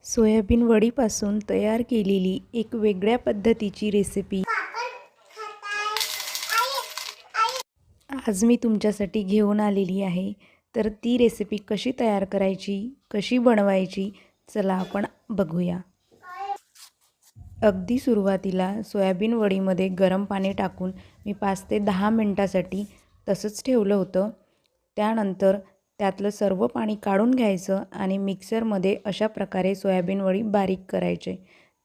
Soybean वडीपासून तयार केलेली एक वेगळ्या पद्धतीची रेसिपी आज मी तुमच्यासाठी घेऊन आलेली आहे। तर ती रेसिपी कशी तयार करायची, कशी बनवायची, चला आपण बघूया। अगदी सुरुवातीला सोयाबीन वडीमध्ये गरम पाणी टाकून मी 5 ते 10 मिनिटासाठी तसंच ठेवलं होतं। त्यानंतर त्यातलं सर्व पाणी काढून घ्यायचं आणि मिक्सरमध्ये अशा प्रकारे सोयाबीन वडी बारीक करायचे।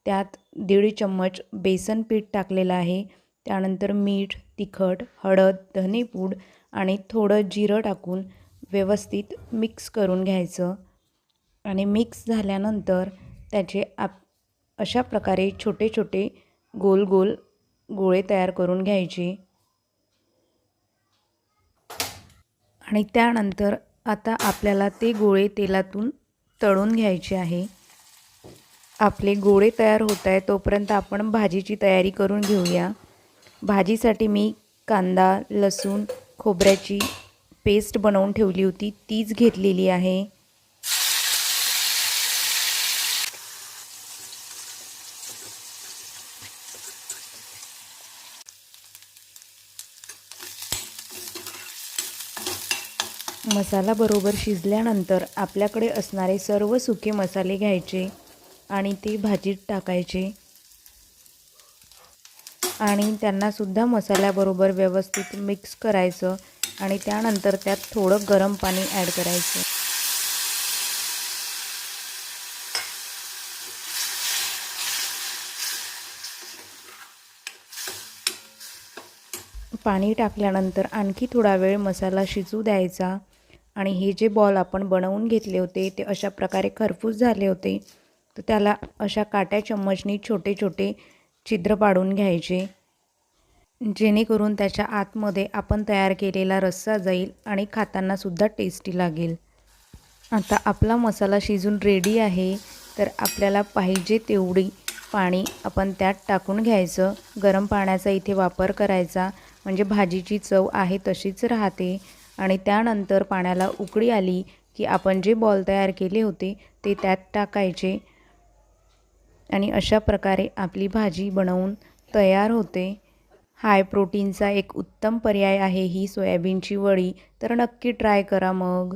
त्यात 1.5 चम्मच बेसन पीठ टाकलेलं आहे। त्यानंतर मीठ, तिखट, हळद, धनेपूड आणि थोडं जिरं टाकून व्यवस्थित मिक्स करून घ्यायचं आणि मिक्स झाल्यानंतर त्याचे अशा प्रकारे छोटे छोटे गोल गोल गोळे तयार करून घ्यायचे आणि त्यानंतर आता आपल्याला ते गोळे तेलातून तळून घ्यायचे आहे। आपले गोळे तयार होत आहे तोपर्यंत आपण भाजीची तयारी करून घेऊया। भाजीसाठी मी कांदा, लसूण, खोबऱ्याची पेस्ट बनवून ठेवली होती तीच घेतलेली आहे। मसाला बरोबर शिजल्यानंतर आपल्याकडे असणारे सर्व सुके मसाले घ्यायचे आणि ते भाजीत टाकायचे आणि त्यांना सुद्धा मसाल्याबरोबर व्यवस्थित मिक्स करायचं आणि त्यानंतर त्यात थोडं गरम पाणी ॲड करायचं। पाणी टाकल्यानंतर आणखी थोडा वेळ मसाला शिजू द्यायचा आणि हे जे बॉल आपण बनवून घेतले होते ते अशा प्रकारे खरपूस झाले होते, तर त्याला अशा काट्या चम्मचनी छोटे छोटे छिद्र पाडून घ्यायचे, जेणेकरून त्याच्या आतमध्ये आपण तयार केलेला रस्सा जाईल आणि खाताना सुद्धा टेस्टी लागेल। आता आपला मसाला शिजून रेडी आहे, तर आपल्याला पाहिजे तेवढी पाणी आपण त्यात टाकून घ्यायचं। गरम पाण्याचा इथे वापर करायचा म्हणजे भाजीची चव आहे तशीच राहते आणि त्यानंतर पाण्याला उकळी आली की आपण जे बॉल तयार केले होते ते त्यात टाकायचे आणि अशा प्रकारे आपली भाजी बनवून तयार होते। हाय प्रोटीनचा एक उत्तम पर्याय आहे ही सोयाबीनची वडी, तर नक्की ट्राय करा मग।